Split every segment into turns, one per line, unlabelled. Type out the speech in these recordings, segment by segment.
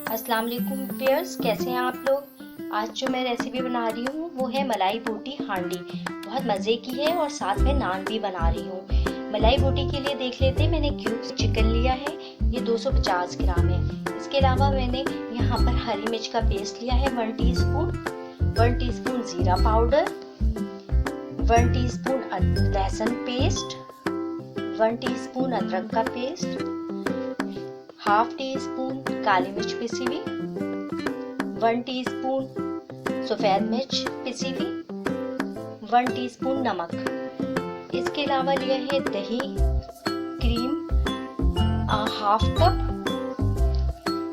अस्सलाम वालेकुम व्यूअर्स, कैसे हैं आप लोग। आज जो मैं रेसिपी बना रही हूँ वो है मलाई बोटी हांडी। बहुत मज़े की है और साथ में नान भी बना रही हूँ। मलाई बोटी के लिए देख लेते हैं, मैंने क्यूब्स चिकन लिया है, ये 250 ग्राम है। इसके अलावा मैंने यहाँ पर हरी मिर्च का पेस्ट लिया है 1 टीस्पून ज़ीरा पाउडर, 1 टीस्पून लहसुन पेस्ट, 1 टीस्पून अदरक का पेस्ट, हाफ टी स्पून काली मिर्च पिसी हुई, 1 टीस्पून सफ़ेद मिर्च पिसी हुई, 1 टीस्पून नमक। इसके अलावा लिया है दही क्रीम हाफ कप।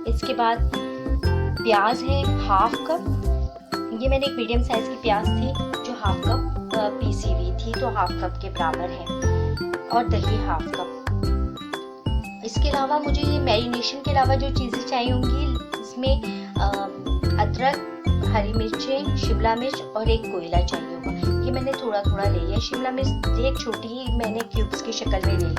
इसके बाद प्याज है हाफ कप। ये मैंने एक मीडियम साइज की प्याज थी जो हाफ कप पीसी हुई थी, तो हाफ कप के बराबर है। और दही हाफ कप। इसके अलावा मुझे ये मैरिनेशन के अलावा जो चीज़ें चाहिए होंगी, इसमें अदरक, हरी मिर्चें, शिमला मिर्च और एक कोयला चाहिए होगा। ये मैंने थोड़ा थोड़ा ले लिया। शिमला मिर्च एक छोटी ही मैंने क्यूब्स की शक्ल में ले ली।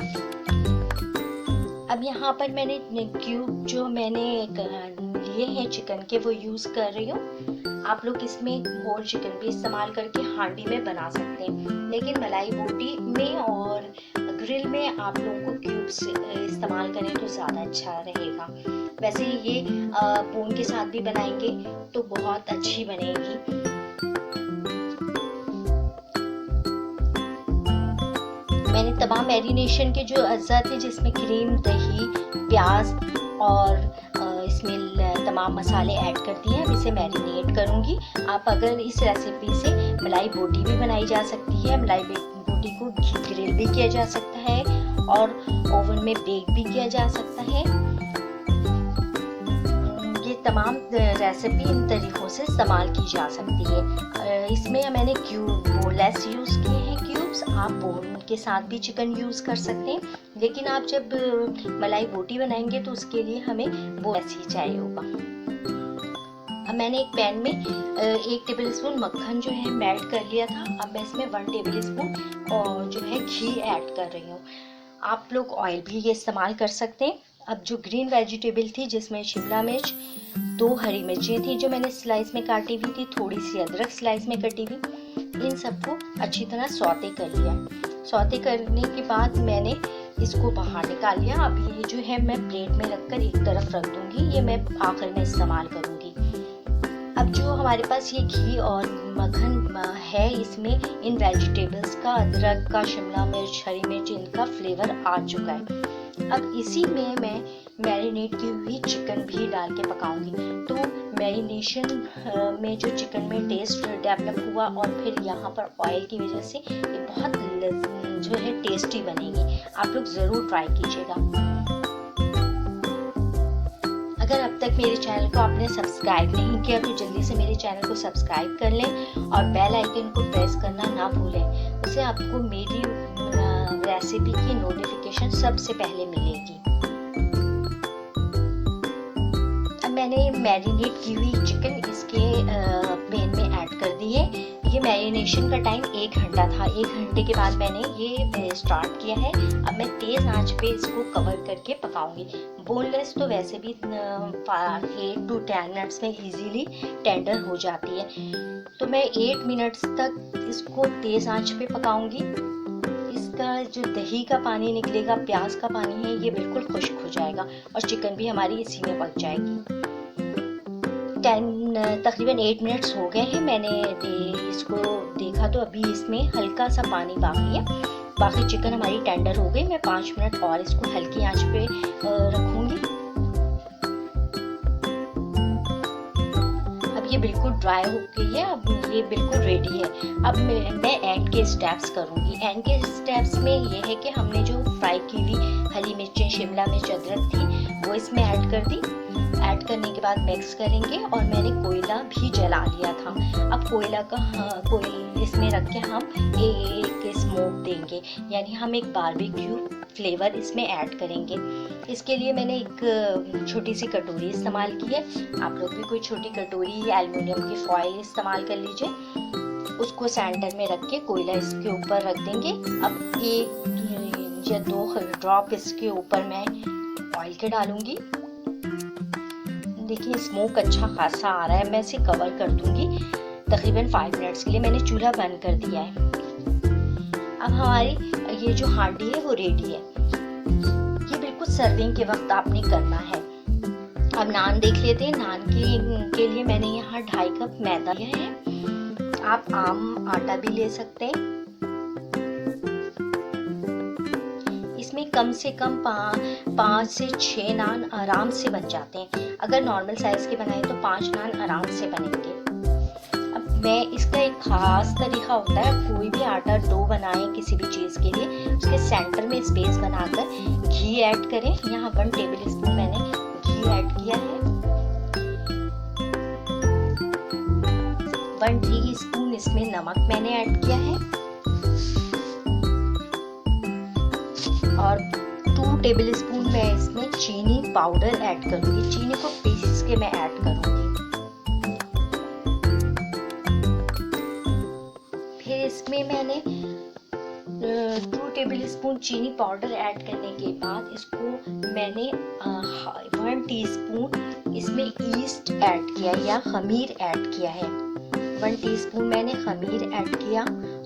अब यहाँ पर मैंने क्यूब जो मैंने लिए हैं चिकन के वो यूज़ कर रही हूँ। आप लोग इसमें होल चिकन भी इस्तेमाल करके हांडी में बना सकते हैं, लेकिन मलाई बोटी में और ग्रिल में आप लोगों को क्यूब्स इस्तेमाल करें तो ज़्यादा अच्छा रहेगा। वैसे ये बोन के साथ भी बनाएंगे तो बहुत अच्छी बनेगी। मैंने तमाम मैरिनेशन के जो अज्जा थे, जिसमें क्रीम, दही, प्याज और इसमें तमाम मसाले ऐड कर दिए हैं। इसे मैरिनेट करूँगी। आप अगर इस रेसिपी से मलाई बोटी भी बनाई जा सकती है। मलाई बोटी को ग्रिल भी किया जा सकता है और ओवन में बेक भी किया जा सकता है। ये तमाम रेसिपी इन तरीक़ों से इस्तेमाल की जा सकती है। इसमें मैंने बोनलेस यूज़ किए हैं क्यूब्स। आप बोन के साथ भी चिकन यूज़ कर सकते हैं, लेकिन आप जब मलाई बोटी बनाएंगे तो उसके लिए हमें बोनलेस ही चाहिए होगा। अब मैंने एक पैन में 1 टेबलस्पून मक्खन जो है मेल्ट कर लिया था। अब मैं इसमें 1 टेबलस्पून और जो है घी ऐड कर रही हूँ। आप लोग ऑयल भी ये इस्तेमाल कर सकते हैं। अब जो ग्रीन वेजिटेबल थी, जिसमें शिमला मिर्च, 2 हरी मिर्चें थी जो मैंने स्लाइस में काटी हुई थी, थोड़ी सी अदरक स्लाइस में कटी हुई, इन सबको अच्छी तरह सौते कर लिया। सौते करने के बाद मैंने इसको बाहर निकाल लिया। अब ये जो है मैं प्लेट में रखकर एक तरफ रख दूंगी। ये मैं आखिर में इस्तेमाल करूंगी। अब जो हमारे पास ये घी और मक्खन है, इसमें इन वेजिटेबल्स का, अदरक का, शिमला मिर्च, हरी मिर्च, इनका फ्लेवर आ चुका है। अब इसी में मैं मैरिनेट की हुई चिकन भी डाल के पकाऊंगी। तो मैरिनेशन में जो चिकन में टेस्ट डेवलप हुआ और फिर यहाँ पर ऑयल की वजह से ये बहुत जो है टेस्टी बनेगी। आप लोग ज़रूर ट्राई कीजिएगा। अगर अब तक मेरे चैनल को आपने सब्सक्राइब नहीं किया तो जल्दी से मेरे चैनल को सब्सक्राइब कर लें और बेल आइकन को प्रेस करना ना भूलें। उससे आपको मेरी रेसिपी की नोटिफिकेशन सबसे पहले मिलेगी। अब मैंने मैरिनेट की हुई चिकन इसके पैन में ऐड कर दी है। ये मैरिनेशन का टाइम 1 घंटा था। 1 घंटे के बाद मैंने ये स्टार्ट किया है। अब मैं तेज़ आंच पे इसको कवर करके पकाऊंगी। बोनलेस तो वैसे भी 8 to 10 मिनट्स में इजीली टेंडर हो जाती है, तो मैं 8 मिनट्स तक इसको तेज़ आंच पे पकाऊंगी। इसका जो दही का पानी निकलेगा, प्याज का पानी है, ये बिल्कुल खुश्क हो जाएगा और चिकन भी हमारी इसी में पक जाएगी। तकरीबन 8 मिनट्स हो गए हैं। मैंने इसको देखा तो अभी इसमें हल्का सा पानी बाकी है। बाकी चिकन हमारी टेंडर हो गई। मैं 5 मिनट और इसको हल्की आंच पे रखूंगी। अब ये बिल्कुल ड्राई हो गई है। अब ये बिल्कुल रेडी है। अब मैं एंड के स्टेप्स करूंगी। एंड के स्टेप्स में ये है कि हमने जो फ्राई की हुई हरी मिर्चें, शिमला मिर्च, अदरक थी वो इसमें ऐड कर दी। ऐड करने के बाद मिक्स करेंगे और मैंने कोयला भी जला लिया था। अब कोयला इसमें रख के हम एक स्मोक देंगे, यानी हम एक बारबेक्यू फ्लेवर इसमें ऐड करेंगे। इसके लिए मैंने एक छोटी सी कटोरी इस्तेमाल की है। आप लोग भी कोई छोटी कटोरी या एल्युमिनियम की फॉइल इस्तेमाल कर लीजिए। उसको सेंटर में रख के कोयला इसके ऊपर रख देंगे। अब 1 या 2 ड्रॉप इसके ऊपर मैं ऑयल के डालूंगी। देखिए स्मोक अच्छा खासा आ रहा है। मैं इसे कवर कर दूंगी तकरीबन 5 मिनट्स के लिए। मैंने चूल्हा बंद कर दिया है। अब हमारी ये जो हांडी है वो रेडी है। ये बिल्कुल सर्विंग के वक्त आपने करना है। अब नान देख लेते हैं। नान के लिए मैंने यहाँ 2.5 कप मैदा लिया है। आप आम आटा भी ले सकते हैं। इसमें कम से कम 5 से 6 नान आराम से बन जाते हैं। अगर नॉर्मल साइज के बनाए तो 5 नान आराम से बनेंगे। अब मैं इसका एक खास तरीका होता है, कोई भी आटा डो बनाएं किसी भी चीज़ के लिए, उसके सेंटर में स्पेस बनाकर घी ऐड करें। यहाँ 1 टेबल स्पून मैंने घी ऐड किया है। 1 टीस्पून इसमें नमक मैंने ऐड किया है और 2 टेबल स्पून मैं इसमें चीनी पाउडर ऐड करूंगी। चीनी को पीस के मैं ऐड करूंगी। फिर इसमें मैंने 2 टेबल स्पून चीनी पाउडर ऐड करने के बाद इसको मैंने 1 टीस्पून इसमें ईस्ट ऐड किया या खमीर ऐड किया है। 1 टीस्पून मैंने खमीर ऐड किया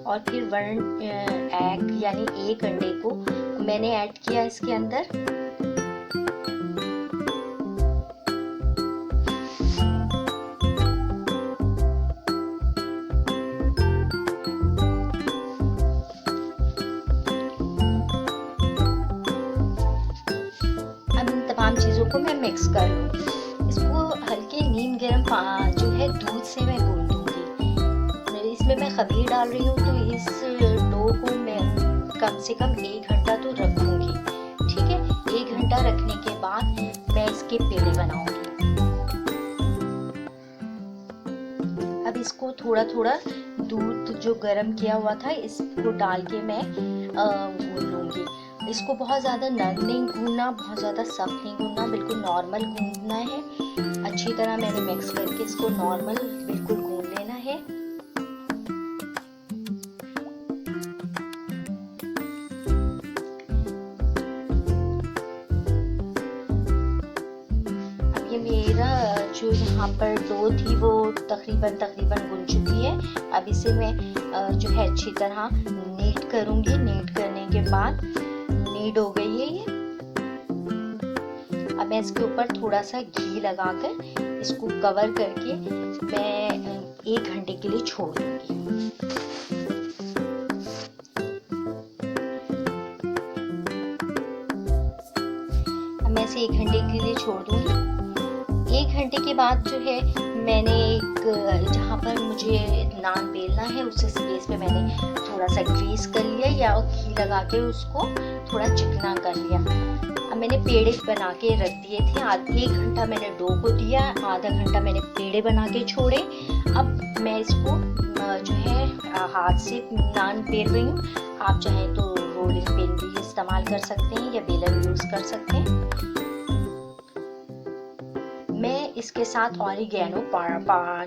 और फिर 1 एग यानी 1 अंडे को मैंने ऐड किया इसके अंदर। अब इन तमाम चीज़ों को मैं मिक्स कर लूँगी। इसको हल्के नीम गर्म जो है दूध से मैं गूंद दूँगी। इसमें मैं खमीर डाल रही हूँ तो इस डो को मैं कम से कम 1 घंटा तो रखूँगी। ठीक है, 1 घंटा रखने के बाद मैं इसके पेड़े बनाऊँगी। अब इसको थोड़ा थोड़ा दूध जो गर्म किया हुआ था इसको डाल के मैं गूंद लूँगी। इसको बहुत ज़्यादा नरम नहीं गूंदना, बहुत ज़्यादा सख्त नहीं गूंदना, बिल्कुल नॉर्मल गूंदना है। अच्छी तरह मैंने मिक्स करके इसको नॉर्मल बिल्कुल गूंद लेना है। अब ये मेरा जो यहाँ पर डो थी वो तकरीबन गूंद चुकी है। अब इसे मैं जो है अच्छी तरह नीट करूँगी। नीट करने के बाद नीड हो गई है ये। अब मैं इसके ऊपर थोड़ा सा घी लगाकर इसको कवर करके मैं 1 घंटे के लिए छोड़ दूंगी। अब मैं इसे 1 घंटे के लिए छोड़ दूंगी। 1 घंटे के बाद जो है मैंने जहाँ पर मुझे नान बेलना है उस स्पेस पे मैंने थोड़ा सा ग्रीस कर लिया या घी लगा के उसको थोड़ा चिकना कर लिया। अब मैंने पेड़े बना के रख दिए थे। 1 घंटा मैंने डो को दिया, आधा घंटा मैंने पेड़े बना के छोड़े। अब मैं इसको जो है हाथ से नान बेल रही हूँ। आप चाहें तो रोलिंग पिन भी इस्तेमाल कर सकते हैं या बेलन यूज़ कर सकते हैं। मैं इसके साथ ऑरिगेनो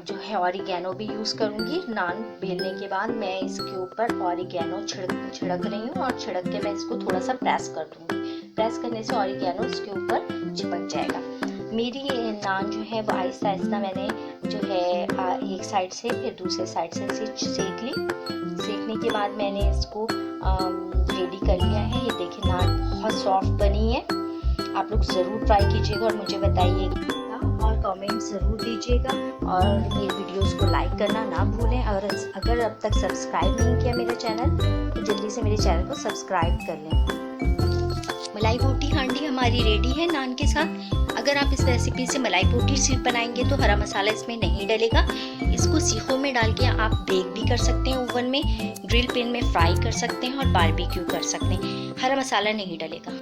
जो है ऑरिगेनो भी यूज़ करूँगी। नान बेलने के बाद मैं इसके ऊपर ऑरिगेनो छिड़क रही हूँ और छिड़क के मैं इसको थोड़ा सा प्रेस कर दूँगी। प्रेस करने से ऑरिगेनो इसके ऊपर चिपक जाएगा। मेरी नान जो है वो आहिस्ता आहिस्ता मैंने जो है एक साइड से फिर दूसरे साइड से सेक ली। सेकने के बाद मैंने इसको रेडी कर लिया है। ये देखिए नान बहुत सॉफ्ट बनी है। आप लोग ज़रूर ट्राई कीजिएगा और मुझे बताइएगा और कमेंट ज़रूर दीजिएगा और मेरी वीडियोस को लाइक करना ना भूलें। और अगर अब तक सब्सक्राइब नहीं किया मेरा चैनल तो जल्दी से मेरे चैनल को सब्सक्राइब कर लें। मलाई बोटी हांडी हमारी रेडी है नान के साथ। अगर आप इस रेसिपी से मलाई बोटी सिर्फ बनाएंगे तो हरा मसाला इसमें नहीं डलेगा। इसको सीखों में डाल के आप बेक भी कर सकते हैं, ओवन में, ग्रिल पैन में फ्राई कर सकते हैं और बारबेक्यू कर सकते हैं। हरा मसाला नहीं डलेगा।